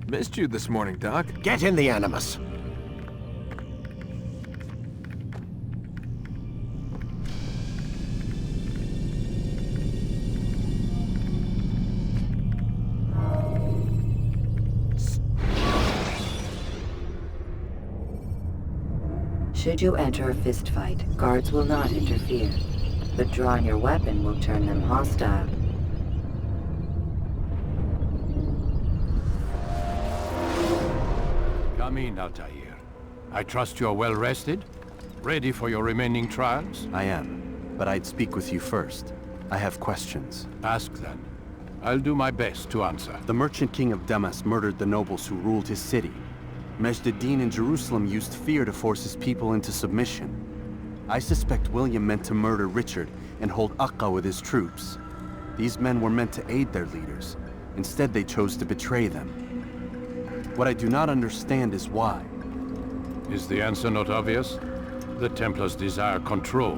Missed you this morning, Doc. Get in the Animus. Should you enter a fistfight, guards will not interfere, but drawing your weapon will turn them hostile. Come in, Altair. I trust you're well rested? Ready for your remaining trials? I am, but I'd speak with you first. I have questions. Ask then. I'll do my best to answer. The merchant king of Damas murdered the nobles who ruled his city. Majd-ad-Din in Jerusalem used fear to force his people into submission. I suspect William meant to murder Richard and hold Akka with his troops. These men were meant to aid their leaders. Instead, they chose to betray them. What I do not understand is why. Is the answer not obvious? The Templars desire control.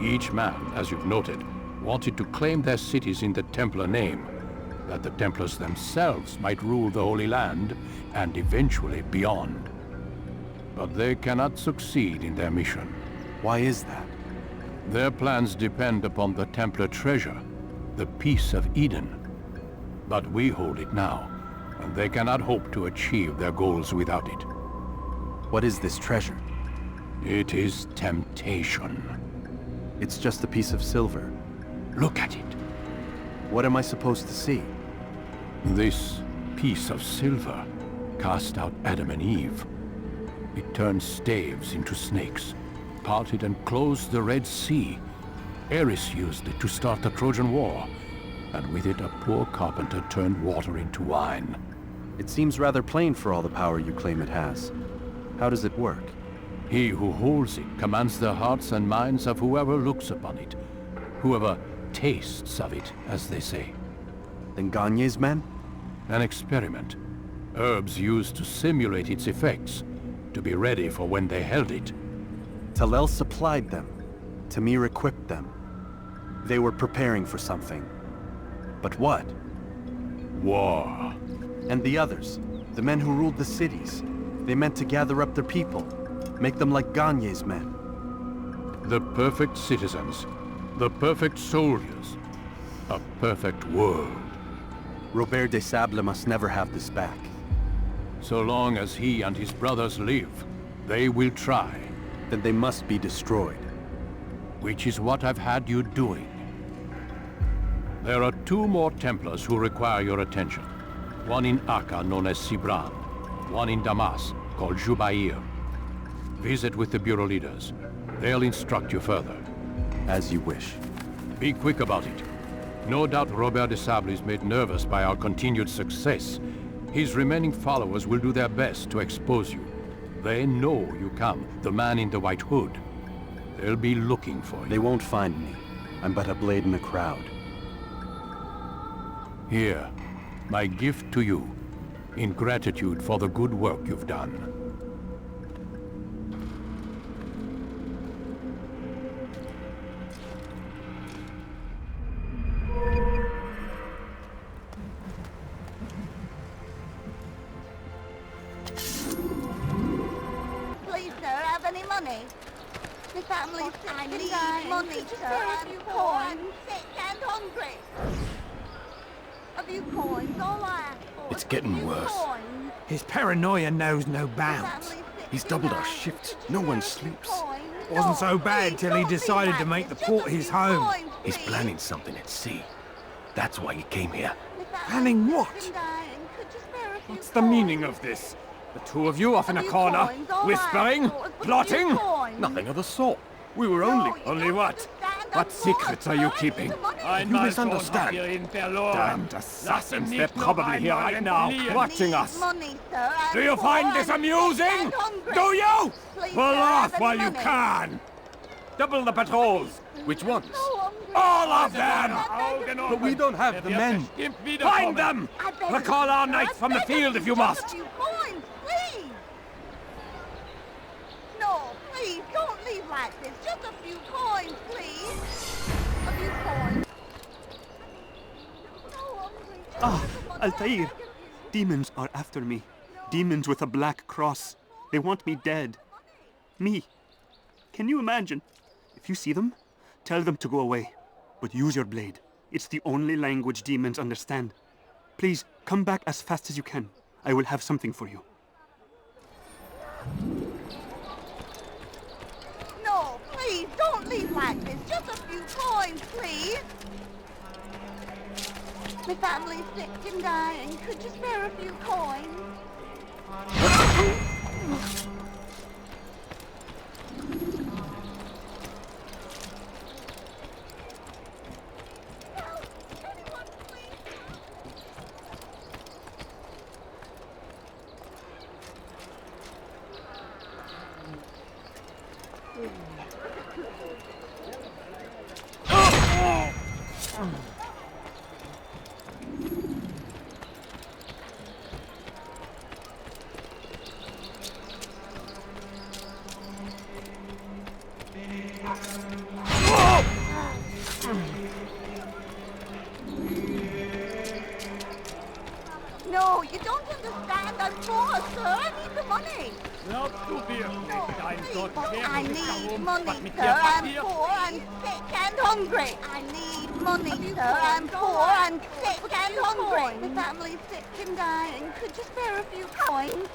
Each man, as you've noted, wanted to claim their cities in the Templar name, that the Templars themselves might rule the Holy Land, and eventually beyond. But they cannot succeed in their mission. Why is that? Their plans depend upon the Templar treasure, the Peace of Eden. But we hold it now, and they cannot hope to achieve their goals without it. What is this treasure? It is temptation. It's just a piece of silver. Look at it. What am I supposed to see? This piece of silver cast out Adam and Eve. It turned staves into snakes, parted and closed the Red Sea. Eris used it to start the Trojan War, and with it a poor carpenter turned water into wine. It seems rather plain for all the power you claim it has. How does it work? He who holds it commands the hearts and minds of whoever looks upon it, whoever tastes of it, as they say. Then Gagne's men? An experiment. Herbs used to simulate its effects, to be ready for when they held it. Talel supplied them. Tamir equipped them. They were preparing for something. But what? War. And the others, the men who ruled the cities, they meant to gather up their people, make them like Gagne's men. The perfect citizens, the perfect soldiers, a perfect world. Robert de Sable must never have this back. So long as he and his brothers live, they will try. Then they must be destroyed. Which is what I've had you doing. There are 2 more Templars who require your attention. One in Akka, known as Sibran. One in Damas, called Jubair. Visit with the Bureau leaders. They'll instruct you further. As you wish. Be quick about it. No doubt Robert de Sable is made nervous by our continued success. His remaining followers will do their best to expose you. They know you come, the man in the white hood. They'll be looking for you. They won't find me. I'm but a blade in a crowd. Here, my gift to you, in gratitude for the good work you've done. Please, sir, have any money? The family's sick and need money, sir, and coins. Sick and hungry. A few coins, all I ask for. It's getting worse. Coins. His paranoia knows no bounds. Family's sick He's and doubled our dying. shifts. Could you No one spare a few sleeps. coins? Wasn't No, so bad please, till he don't be decided like to make the this. port Just a his few home. coins, He's please. planning something at sea. That's why he came here. The family's Planning sick what? and dying. Could you spare a few What's the meaning coins? of this? The 2 of you off in a few corner, coins, all I whispering, ask for is a few plotting? coins. Nothing of the sort. We were No, only... you Only don't what? understand. What I'm secrets not are you trying keeping? the money. You misunderstand. Damned assassins, they're probably here right now, watching us. Money, sir, Do you find this amusing? Do you? Please, Pull sir, off have while any you money? can. Double the patrols. Which ones? All of them. But we don't have the men. Find them. Recall our knights from the field if you must. A few coins, please. No, please, don't leave like this. Just a few coins, please. A few coins. Ah, Altair. Demons are after me. Demons with a black cross. They want me dead. Me. Can you imagine? If you see them, tell them to go away. But use your blade. It's the only language demons understand. Please, come back as fast as you can. I will have something for you. No, please, don't leave like this. Just a few coins, please. My family's sick and dying. Could you spare a few coins? Help! Anyone, please! No, you don't understand. I'm poor, sir. I need the money. Laut zu mir. Dein Gott, I need money, sir. I'm poor and sick and hungry. I need money, sir. I'm poor and sick and hungry. My family's sick and dying. Could you spare a few coins?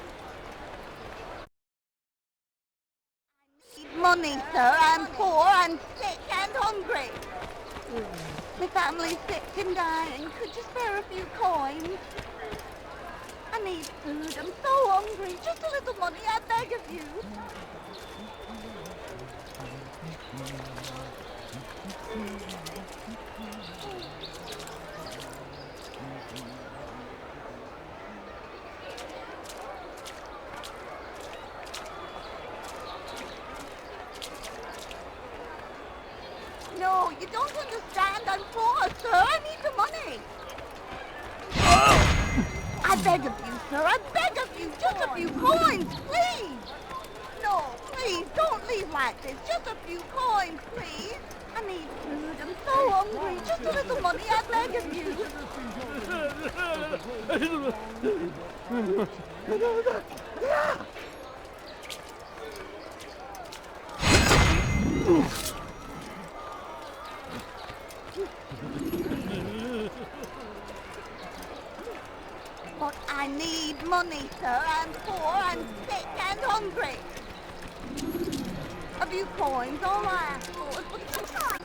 I need money, sir. I'm poor and sick and hungry. My family's sick and dying. Could you spare a few coins? I need food. I'm so hungry. Just a little money, I beg of you. No, you don't understand. I'm poor, sir. I need the money. I beg of you, sir. I beg of you. Just a few coins, please. No, please, don't leave like this. Just a few coins, please. I need food. I'm so hungry. Just a little money, I beg of you. But I need money, sir. I'm poor, I'm sick and hungry. A few coins, all I ask for is what you like.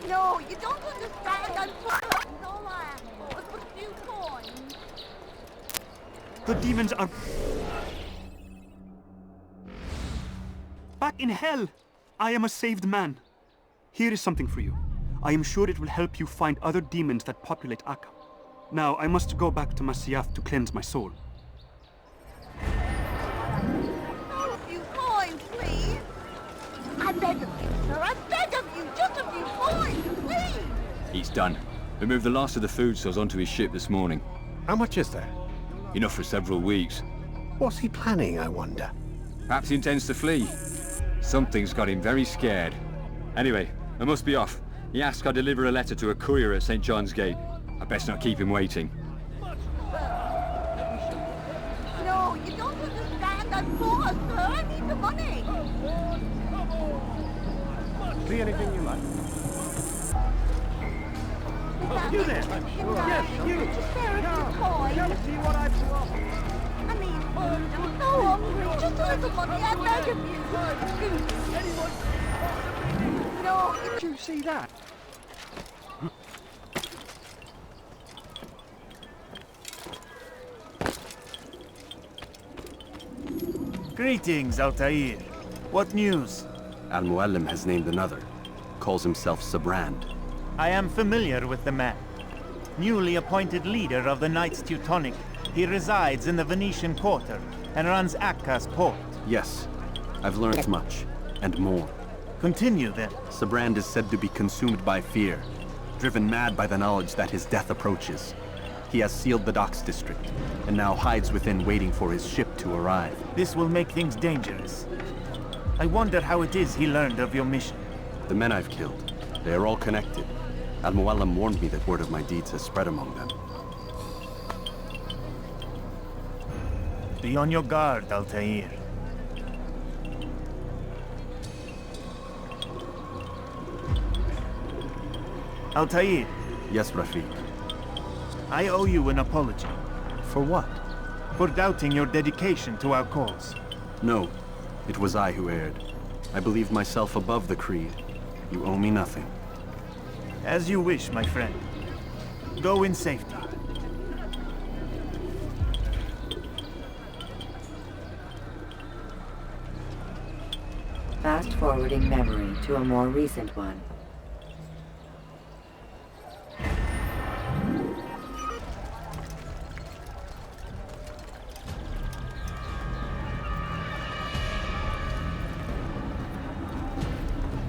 No, you don't understand. I'm poor. All I ask for is a few coins. The demons are... back in hell! I am a saved man. Here is something for you. I am sure it will help you find other demons that populate Akka. Now, I must go back to Masyaf to cleanse my soul. A few coins, please. I beg of you, sir. I beg of you. Just a few coins, please. He's done. We moved the last of the food stores onto his ship this morning. How much is there? Enough for several weeks. What's he planning, I wonder? Perhaps he intends to flee. Something's got him very scared. Anyway, I must be off. He asked I deliver a letter to a courier at St. John's Gate. I best not keep him waiting. No, you don't understand. I'm poor, sir. I need the money. See anything you like? You there? Yes, you. Just spare a few coins. See what I've to offer. I need food. I'm so hungry. Just a little money. I beg of you. No, Did you see that? Greetings, Altair. What news? Al-Muallim has named another. Calls himself Sabrand. I am familiar with the man. Newly appointed leader of the Knights Teutonic, he resides in the Venetian Quarter and runs Akka's port. Yes, I've learned much, and more. Continue then. Sibrand is said to be consumed by fear, driven mad by the knowledge that his death approaches. He has sealed the docks district, and now hides within waiting for his ship to arrive. This will make things dangerous. I wonder how it is he learned of your mission. The men I've killed, they are all connected. Al-Mualim warned me that word of my deeds has spread among them. Be on your guard, Altair. Altair, Yes, Rafiq. I owe you an apology For what? for doubting your dedication to our cause. No, it was I who erred. I believed myself above the creed. You owe me nothing. As you wish, my friend. Go in safety. Fast-forwarding memory to a more recent one.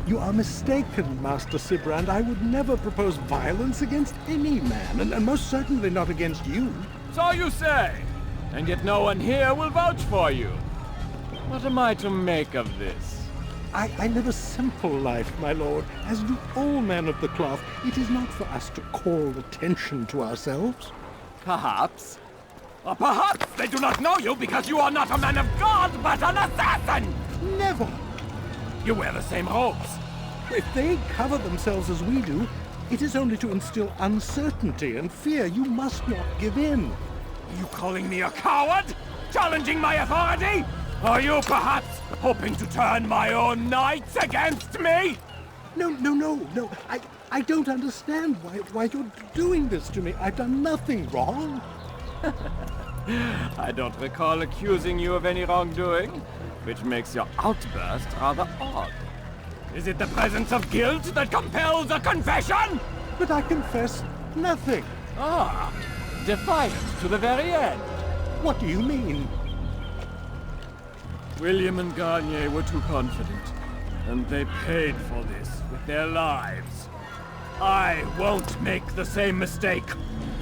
You are mistaken, Master Sibrand. I would never propose violence against any man, and most certainly not against you. So you say, and yet no one here will vouch for you. What am I to make of this? I live a simple life, my lord, as do all men of the cloth. It is not for us to call attention to ourselves. Perhaps. Or perhaps they do not know you because you are not a man of God, but an assassin! Never! You wear the same robes. If they cover themselves as we do, it is only to instill uncertainty and fear. You must not give in. Are you calling me a coward? Challenging my authority? Are you perhaps hoping to turn my own knights against me? No. I don't understand why you're doing this to me. I've done nothing wrong. I don't recall accusing you of any wrongdoing, which makes your outburst rather odd. Is it the presence of guilt that compels a confession? But I confess nothing. Ah, defiant to the very end. What do you mean? William and Garnier were too confident, and they paid for this with their lives. I won't make the same mistake.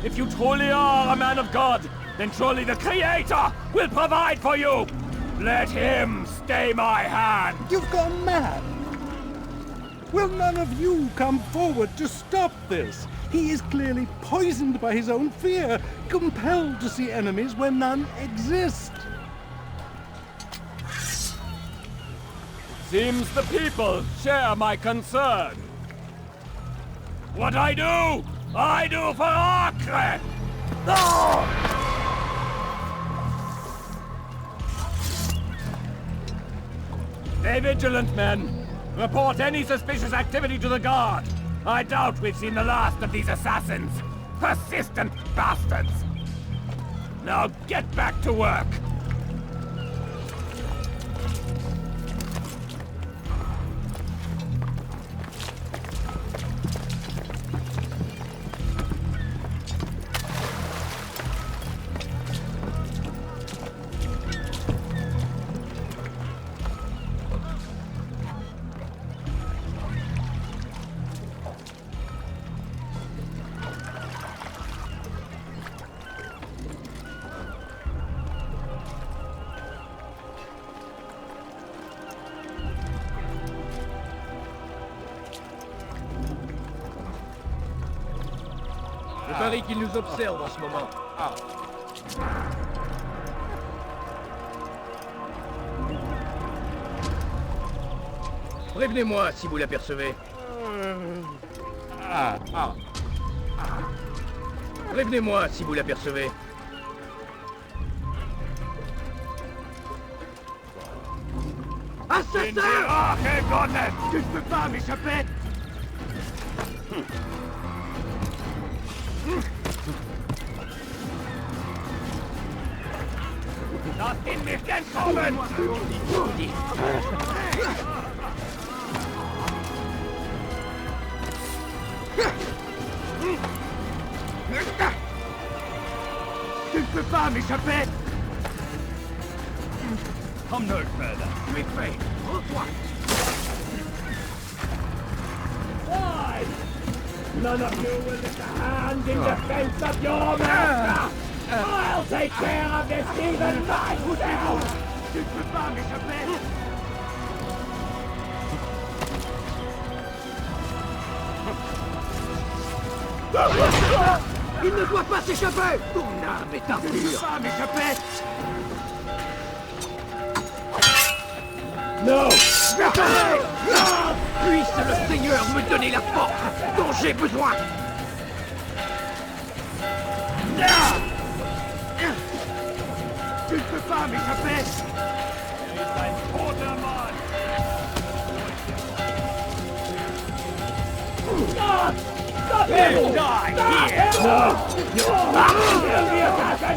If you truly are a man of God, then surely the Creator will provide for you! Let him stay my hand! You've gone mad! Will none of you come forward to stop this? He is clearly poisoned by his own fear, compelled to see enemies where none exist. Seems the people share my concern. What I do for Acre! Stay vigilant, men. Report any suspicious activity to the guard. I doubt we've seen the last of these assassins. Persistent bastards. Now get back to work. Je parie qu'ils nous observent en ce moment. Prévenez-moi si vous l'apercevez. Prévenez-moi si vous l'apercevez. Assassin! Tu ne peux pas m'échapper! Lass ihn nicht entkommen! Tu ne peux pas m'échapper! Come no further. With me. Rends-toi! None of you will lift a hand in defense of your master! I'll take care of this heathen myself! Tu ne peux pas m'échapper! Il ne doit pas s'échapper! Ton arme est à vous! Tu ne peux pas m'échapper! No! Puisse le Seigneur me donner la force dont j'ai besoin! Tu ne peux pas m'échapper! Stop him! Die here! No! Kill the assassin!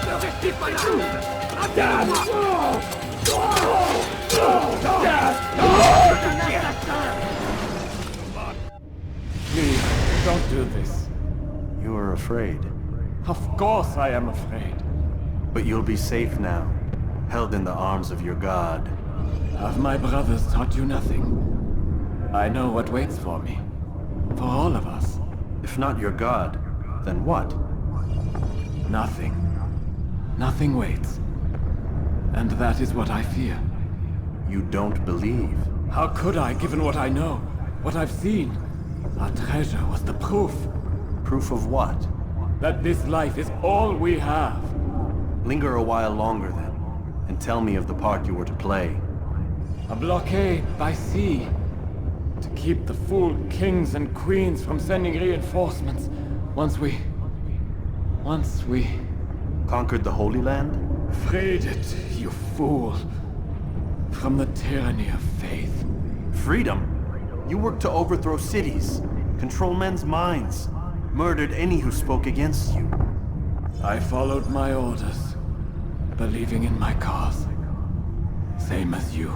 Ne restez pas là! Please, don't do this. You are afraid. Of course I am afraid. But you'll be safe now, held in the arms of your god. Have my brothers taught you nothing? I know what waits for me. For all of us. If not your god, then what? Nothing. Nothing waits. And that is what I fear. You don't believe. How could I, given what I know? What I've seen? Our treasure was the proof. Proof of what? That this life is all we have. Linger a while longer then, and tell me of the part you were to play. A blockade by sea. To keep the fool kings and queens from sending reinforcements. Once we... Conquered the Holy Land? freed it, you fool. From the tyranny of faith. Freedom? You worked to overthrow cities, control men's minds, murdered any who spoke against you. I followed my orders, believing in my cause. Same as you.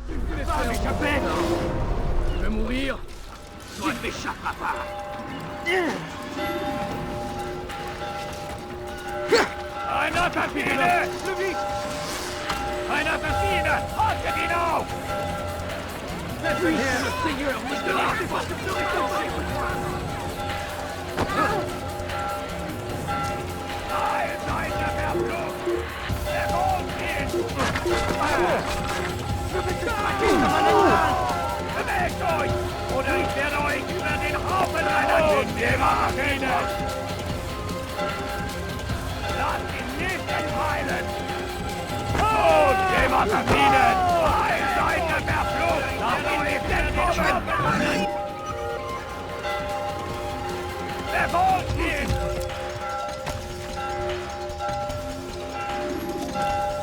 Tu ne peux pas m'échapper! Tu veux mourir? Tu ne m'échapperas pas! Einer Perfide! Einer Perfide! Haltet ihn auf! Puisse le Seigneur me donner la force dont j'ai besoin! Da ist eine Verflucht! Der Mond geht! Bewegt euch! Oder ich werde euch über den Haufen rennen! Und die Maschine! Lasst ihn nicht entheilen! Und die Maschine! Da ist eine Verflucht! Lasst ihn nicht entheilen! Der Mond geht!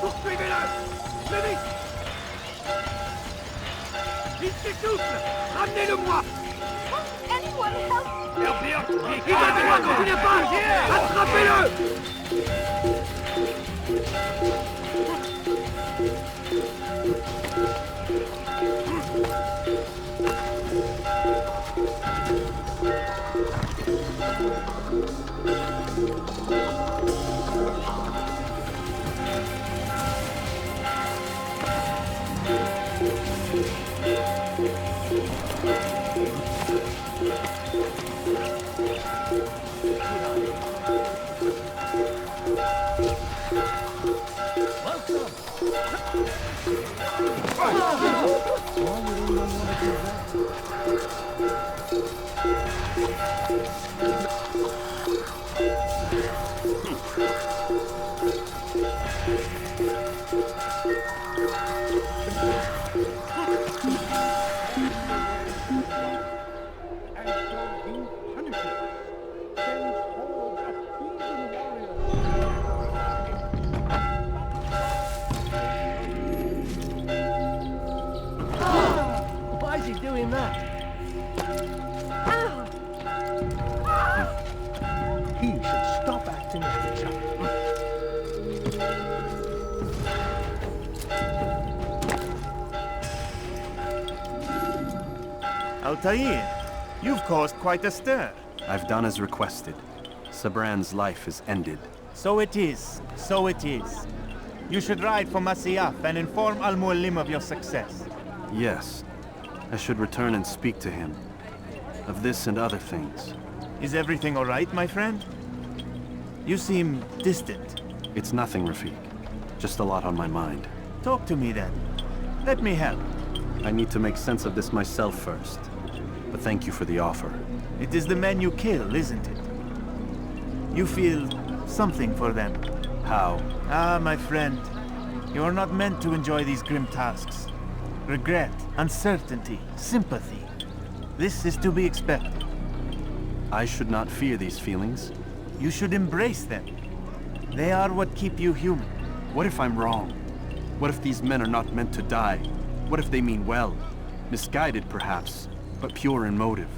Poursuivez-le! Plus vite! Il s'essouffle! Ramenez-le-moi! Anyone help? Il va droit quand il n'a pas! Attrapez-le! Why is he doing that? He should stop acting like a child. Altair, you've caused quite a stir. I've done as requested. Sabran's life is ended. So it is, so it is. You should ride for Masyaf and inform Al-Mualim of your success. Yes. I should return and speak to him. Of this and other things. Is everything all right, my friend? You seem distant. It's nothing, Rafiq. Just a lot on my mind. Talk to me then. Let me help. I need to make sense of this myself first. But thank you for the offer. It is the men you kill, isn't it? You feel something for them. How? Ah, my friend. You are not meant to enjoy these grim tasks. Regret, uncertainty, sympathy. This is to be expected. I should not fear these feelings. You should embrace them. They are what keep you human. What if I'm wrong? What if these men are not meant to die? What if they mean well? Misguided, perhaps, but pure in motive.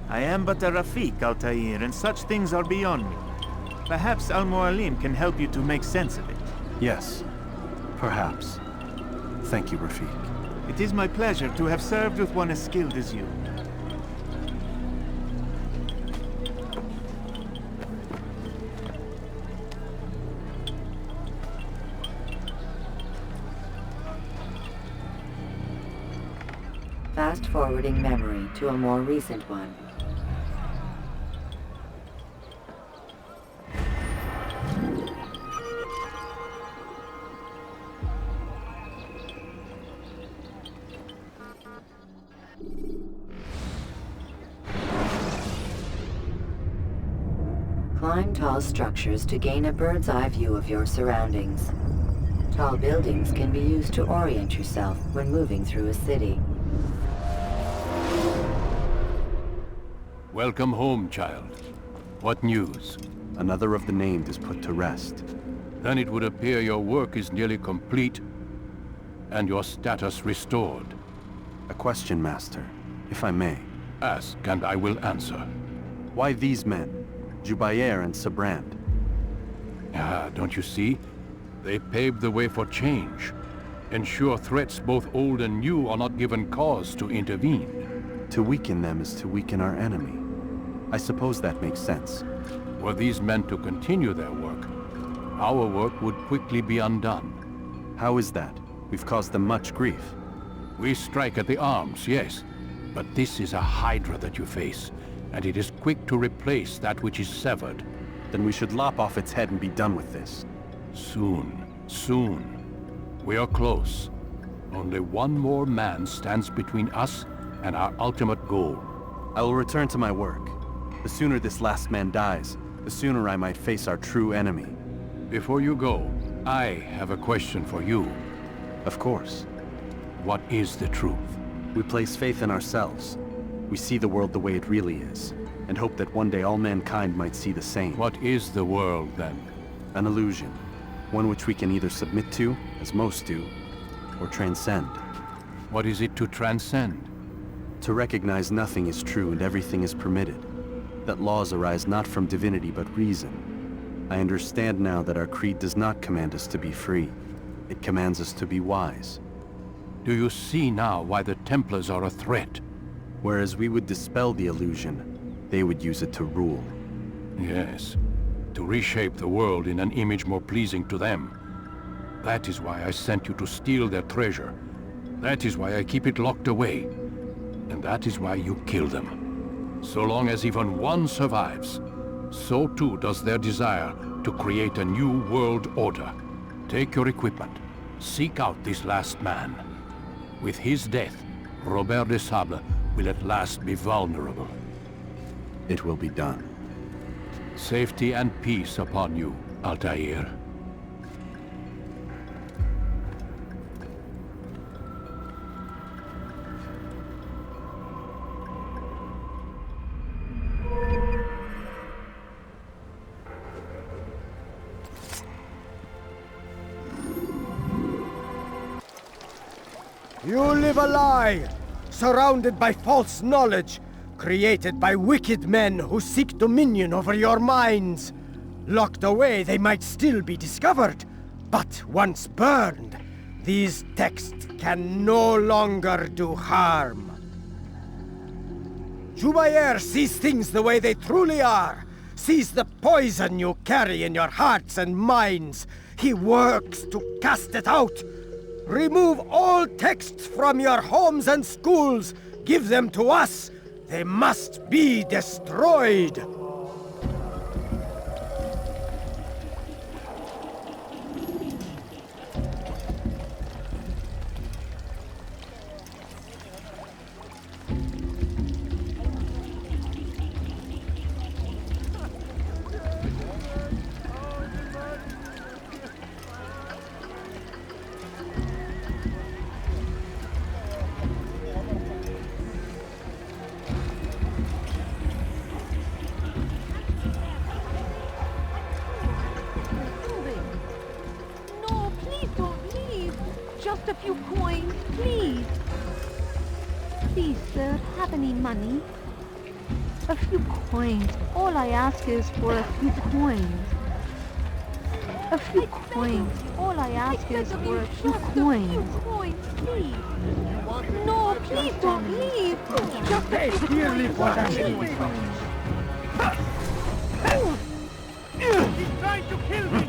I am but a Rafiq, Altair, and such things are beyond me. Perhaps Al-Mualim can help you to make sense of it. Yes, perhaps. Thank you, Rafiq. It is my pleasure to have served with one as skilled as you. Fast-forwarding memory to a more recent one. Climb tall structures to gain a bird's-eye view of your surroundings. Tall buildings can be used to orient yourself when moving through a city. Welcome home, child. What news? Another of the named is put to rest. Then it would appear your work is nearly complete, and your status restored. A question, Master, if I may. Ask, and I will answer. Why these men? Jubayer and Sabrand? Ah, don't you see? They paved the way for change. Ensure threats both old and new are not given cause to intervene. To weaken them is to weaken our enemy. I suppose that makes sense. Were these men to continue their work, our work would quickly be undone. How is that? We've caused them much grief. We strike at the arms, yes. But this is a hydra that you face, and it is quick to replace that which is severed. Then we should lop off its head and be done with this. Soon, soon. We are close. Only one more man stands between us and our ultimate goal. I will return to my work. The sooner this last man dies, the sooner I might face our true enemy. Before you go, I have a question for you. Of course. What is the truth? We place faith in ourselves. We see the world the way it really is, and hope that one day all mankind might see the same. What is the world, then? An illusion. One which we can either submit to, as most do, or transcend. What is it to transcend? To recognize nothing is true and everything is permitted. That laws arise not from divinity but reason. I understand now that our creed does not command us to be free. It commands us to be wise. Do you see now why the Templars are a threat? Whereas we would dispel the illusion, they would use it to rule. Yes, to reshape the world in an image more pleasing to them. That is why I sent you to steal their treasure. That is why I keep it locked away. And that is why you kill them. So long as even one survives, so too does their desire to create a new world order. Take your equipment. Seek out this last man. With his death, Robert de Sable will at last be vulnerable. It will be done. Safety and peace upon you, Altair. You live a lie, surrounded by false knowledge, created by wicked men who seek dominion over your minds. Locked away, they might still be discovered, but once burned, these texts can no longer do harm. Jubayer sees things the way they truly are, sees the poison you carry in your hearts and minds. he works to cast it out. Remove all texts from your homes and schools. Give them to us. They must be destroyed. No, please don't leave. Just a few coins, please. Please, sir, have any money? A few coins. All I ask is for a few coins. A few coins. All I ask is for a few coins. Please. No, please don't leave. Just a few Dearly for that. He's trying to kill me!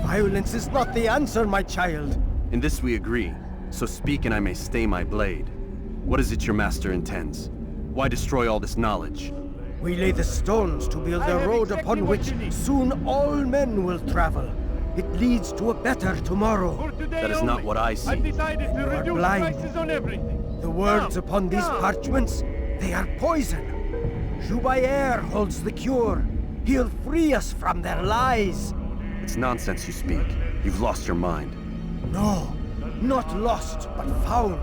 Violence is not the answer, my child. In this we agree, so speak and I may stay my blade. What is it your master intends? Why destroy all this knowledge? We lay the stones to build a road upon which soon all men will travel. It leads to a better tomorrow. That is not what I see. I've decided to You are reduce blind. prices on everything. The words upon these parchments, they are poison. Jubayer holds the cure. He'll free us from their lies. It's nonsense you speak. You've lost your mind. No, not lost, but found.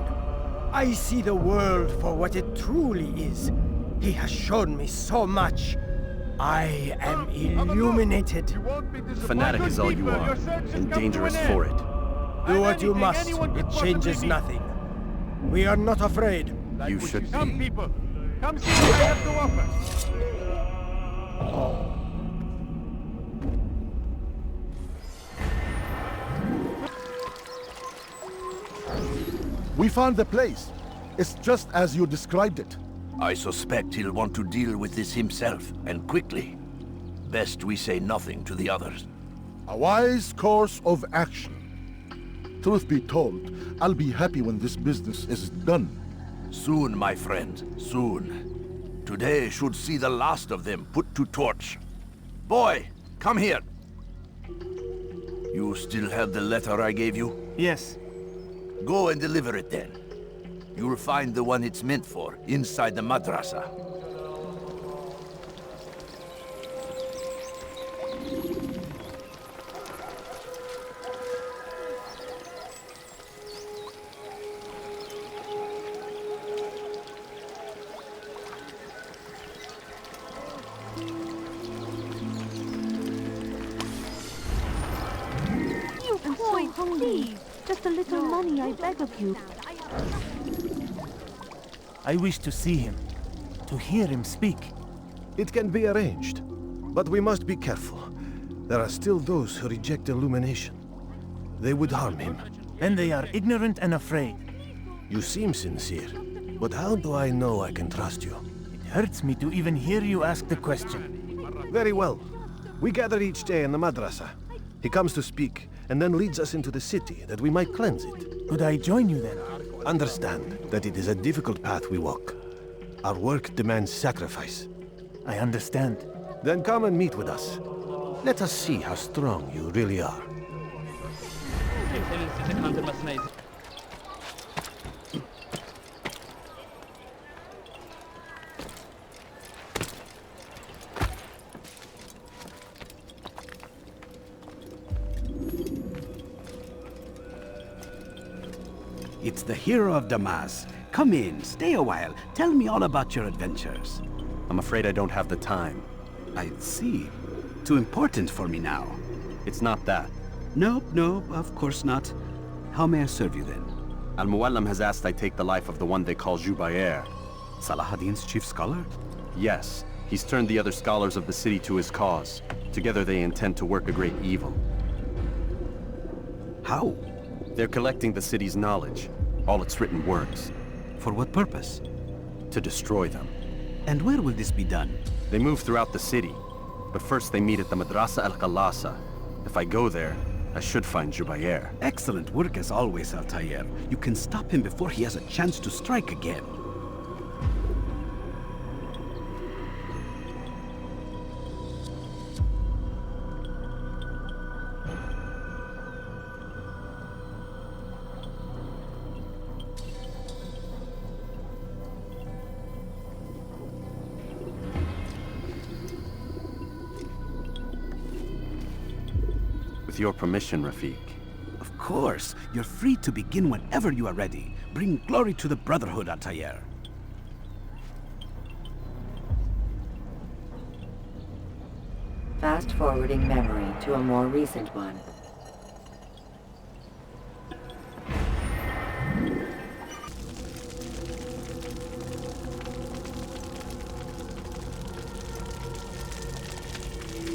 I see the world for what it truly is. He has shown me so much. I am illuminated. Fanatic is all you are, and dangerous for it. Do what you must. It changes nothing. We are not afraid. You should Come, be. people. Come see what I have to offer. We found the place. It's just as you described it. I suspect he'll want to deal with this himself, and quickly. Best we say nothing to the others. A wise course of action. Truth be told, I'll be happy when this business is done. Soon, my friend, soon. Today should see the last of them put to torch. Boy, come here. You still have the letter I gave you? Yes. Go and deliver it then. You'll find the one it's meant for inside the madrasa. You coins, please. Just a little money, I beg of you. I wish to see him, to hear him speak. It can be arranged, but we must be careful. There are still those who reject illumination. They would harm him. And they are ignorant and afraid. You seem sincere, but how do I know I can trust you? It hurts me to even hear you ask the question. Very well. We gather each day in the madrasa. He comes to speak, and then leads us into the city, that we might cleanse it. Could I join you then? Understand that it is a difficult path we walk. Our work demands sacrifice. I understand. Then come and meet with us. Let us see how strong you really are. It's the hero of Damas. Come in, stay a while. Tell me all about your adventures. I'm afraid I don't have the time. I see. Too important for me now. It's not that. Nope, of course not. How may I serve you then? Al-Muallim has asked I take the life of the one they call Jubayer. Salahadin's chief scholar? Yes, He's turned the other scholars of the city to his cause. Together they intend to work a great evil. How? They're collecting the city's knowledge, all its written works. For what purpose? To destroy them. And where will this be done? They move throughout the city, but first they meet at the Madrasa al-Qalasa. If I go there, I should find Jubair. Excellent work as always, Altair. You can stop him before he has a chance to strike again. With your permission, Rafiq. Of course. You're free to begin whenever you are ready. Bring glory to the Brotherhood, Altair. Fast-forwarding memory to a more recent one.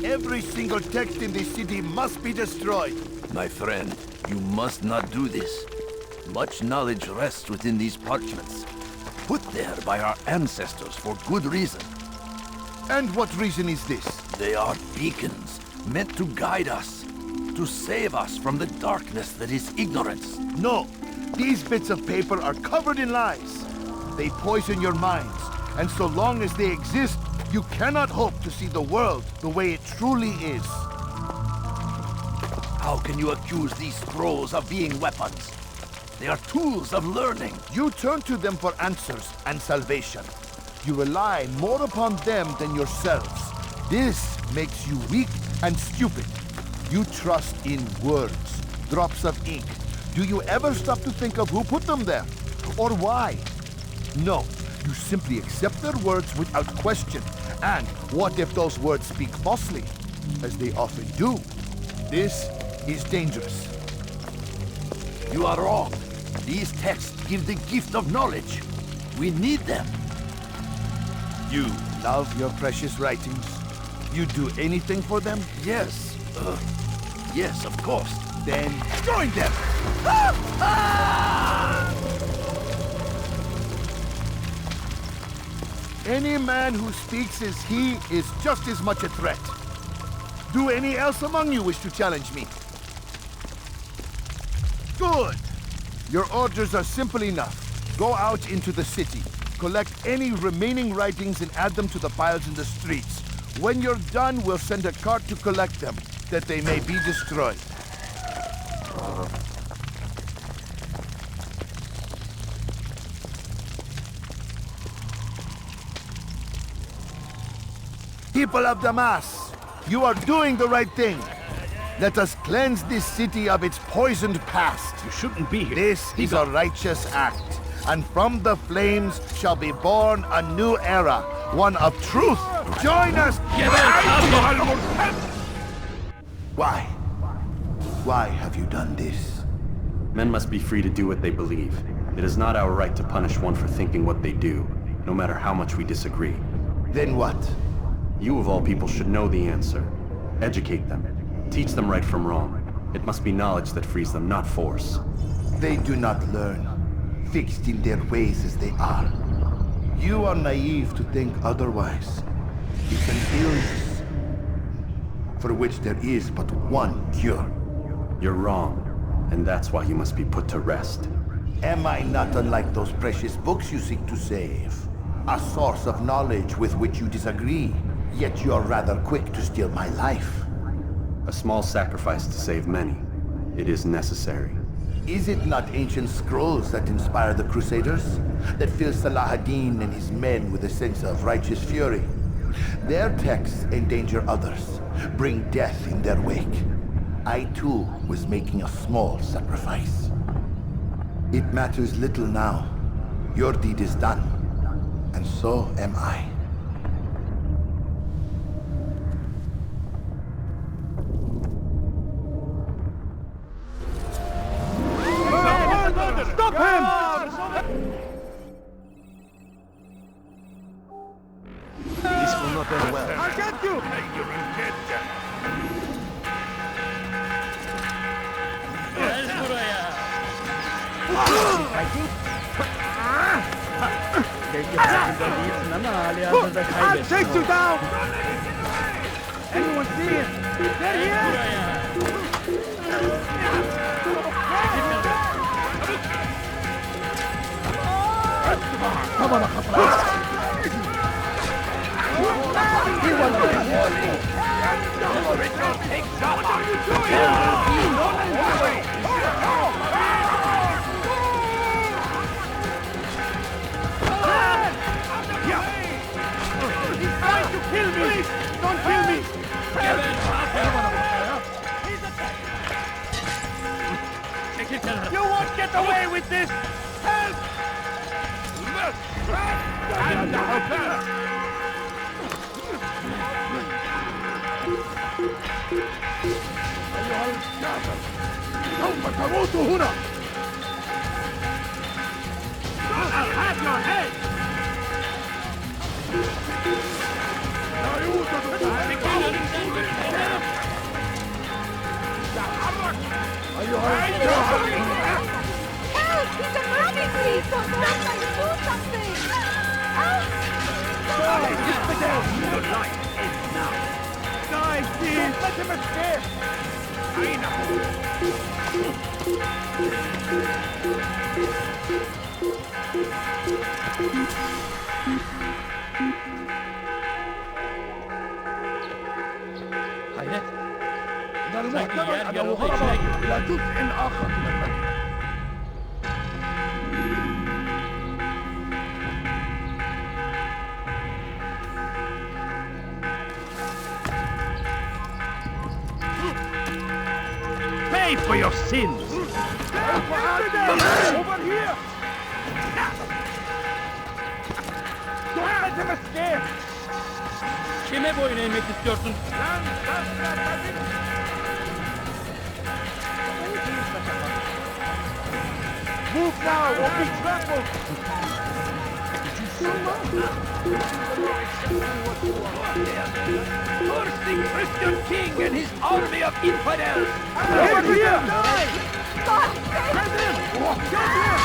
Every single text in this city must be destroyed. My friend, you must not do this. Much knowledge rests within these parchments, put there by our ancestors for good reason. And what reason is this? They are beacons, meant to guide us, to save us from the darkness that is ignorance. No, these bits of paper are covered in lies. They poison your minds, and so long as they exist, you cannot hope to see the world the way it truly is. How can you accuse these scrolls of being weapons? They are tools of learning. You turn to them for answers and salvation. You rely more upon them than yourselves. This makes you weak and stupid. You trust in words, drops of ink. Do you ever stop to think of who put them there? Or why? No, you simply accept their words without question. And what if those words speak falsely, as they often do? This is dangerous. You are wrong. These texts give the gift of knowledge. We need them. You love your precious writings? You do anything for them? Yes. Yes, of course. Then join them! Any man who speaks as he is just as much a threat. Do any else among you wish to challenge me? Good! Your orders are simple enough. Go out into the city, collect any remaining writings and add them to the piles in the streets. When you're done, we'll send a cart to collect them, that they may be destroyed. People of Damas, you are doing the right thing. Let us cleanse this city of its poisoned past. You shouldn't be here. This is a righteous act, and from the flames shall be born a new era, one of truth. Join us! Why? Why have you done this? Men must be free to do what they believe. It is not our right to punish one for thinking what they do, no matter how much we disagree. Then what? You of all people should know the answer. Educate them. Teach them right from wrong. It must be knowledge that frees them, not force. They do not learn, fixed in their ways as they are. You are naive to think otherwise. It's an illness, for which there is but one cure. You're wrong, and that's why you must be put to rest. Am I not unlike those precious books you seek to save? A source of knowledge with which you disagree, yet you're rather quick to steal my life. A small sacrifice to save many. It is necessary. Is it not ancient scrolls that inspire the Crusaders? That fill Salah ad-Din and his men with a sense of righteous fury? Their texts endanger others, bring death in their wake. I too was making a small sacrifice. It matters little now. Your deed is done, and so am I. Stop him! This will not I'll chase you down! Anyone see him? There he is! Come on, He's trying to kill me! Please, don't kill me! You won't get away with this! Help! أيها الكافر سوف تموت هنا! I'll have your head! لا يوجد تحرك! أيها الكافر! Help! He's running, please! Don't do something! Die! Your life ends now! Die, please! Let him escape! حياة من المحتمل أنه هرب إلى جزء آخر من المدينة. Pay for your sins! Over here! Don't let him escape! Kime boyun eğmek istiyorsun? Move now or be trampled! Curse the Christian king and his army of infidels! Over here! Die! God, Get him! Get him!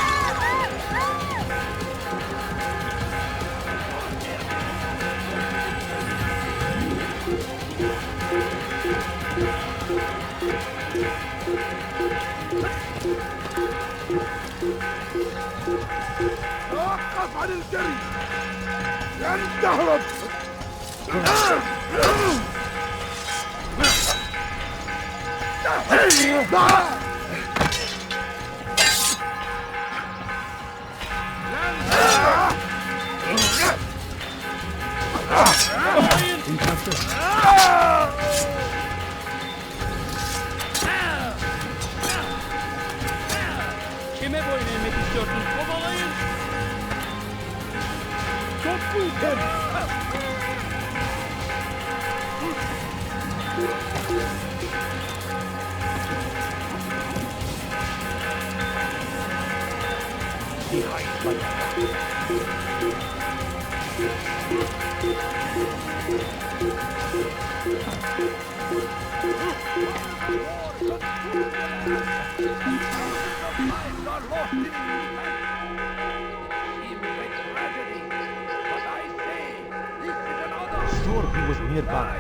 توقف عن الجري! لن تهرب! Kime boyun eğmek istiyorsun? Kovalayın! Don't move him! Sure, he was nearby.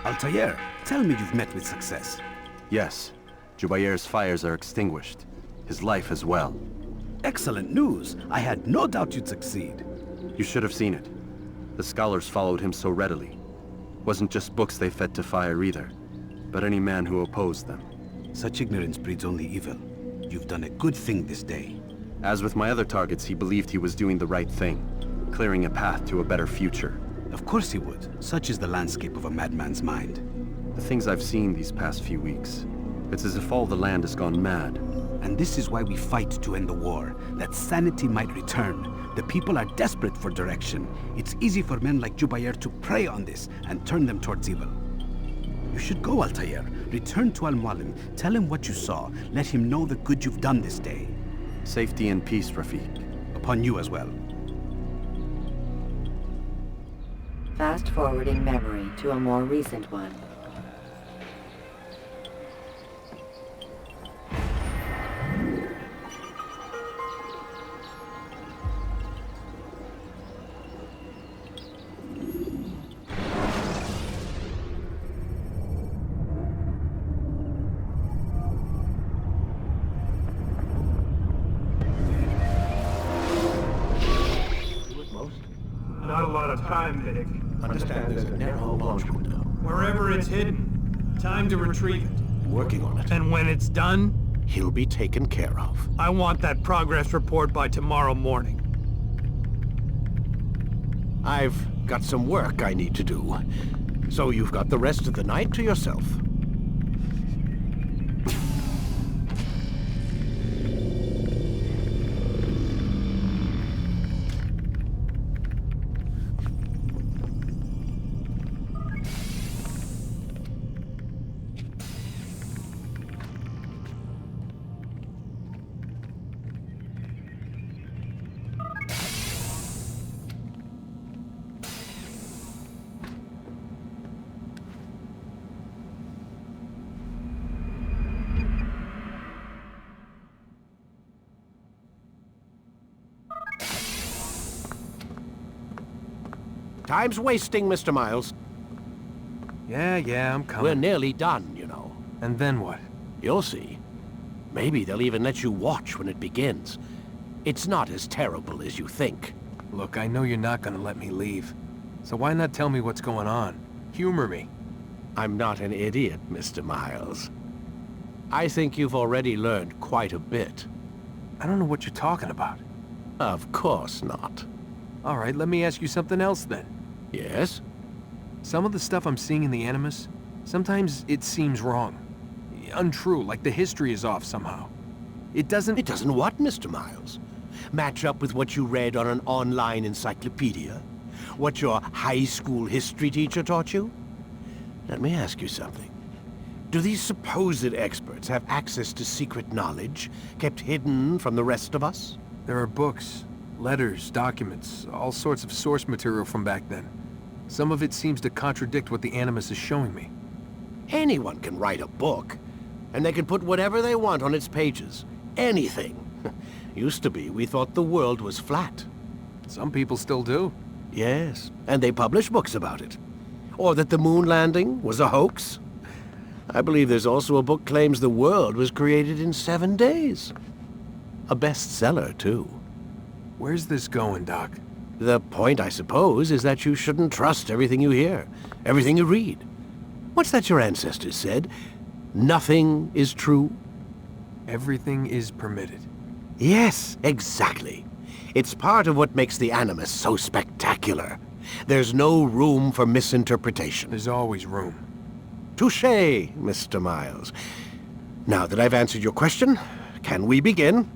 Altair, tell me you've met with success. Yes. Jubair's fires are extinguished. His life as well. Excellent news. I had no doubt you'd succeed. You should have seen it. The scholars followed him so readily. Wasn't just books they fed to fire either, but any man who opposed them. Such ignorance breeds only evil. You've done a good thing this day. As with my other targets, he believed he was doing the right thing, clearing a path to a better future. Of course he would. Such is the landscape of a madman's mind. The things I've seen these past few weeks, it's as if all the land has gone mad. And this is why we fight to end the war, that sanity might return. The people are desperate for direction. It's easy for men like Jubair to prey on this and turn them towards evil. You should go, Altair. Return to Al-Mualim. Tell him what you saw. Let him know the good you've done this day. Safety and peace, Rafiq. Upon you as well. Fast-forwarding memory to a more recent one. Not a lot of time, Vidic. Understand there's a narrow launch window. Wherever it's hidden, time to retrieve it. Working on it. And when it's done, He'll be taken care of. I want that progress report by tomorrow morning. I've got some work I need to do. So you've got the rest of the night to yourself. Time's wasting, Mr. Miles. Yeah, I'm coming. We're nearly done, you know. And then what? You'll see. Maybe they'll even let you watch when it begins. It's not as terrible as you think. Look, I know you're not gonna let me leave. So why not tell me what's going on? Humor me. I'm not an idiot, Mr. Miles. I think you've already learned quite a bit. I don't know what you're talking about. Of course not. All right, let me ask you something else then. Yes? Some of the stuff I'm seeing in the Animus, sometimes it seems wrong. Untrue, like the history is off somehow. It doesn't... It doesn't what, Mr. Miles? Match up with what you read on an online encyclopedia? What your high school history teacher taught you? Let me ask you something. Do these supposed experts have access to secret knowledge kept hidden from the rest of us? There are books, letters, documents, all sorts of source material from back then. Some of it seems to contradict what the Animus is showing me. Anyone can write a book, and they can put whatever they want on its pages. Anything. Used to be, we thought the world was flat. Some people still do. Yes, and they publish books about it. Or that the moon landing was a hoax. I believe there's also a book claims the world was created in 7 days. A bestseller, too. Where's this going, Doc? The point, I suppose, is that you shouldn't trust everything you hear, everything you read. What's that your ancestors said? Nothing is true? Everything is permitted. Yes, exactly. It's part of what makes the Animus so spectacular. There's no room for misinterpretation. There's always room. Touché, Mr. Miles. Now that I've answered your question, can we begin?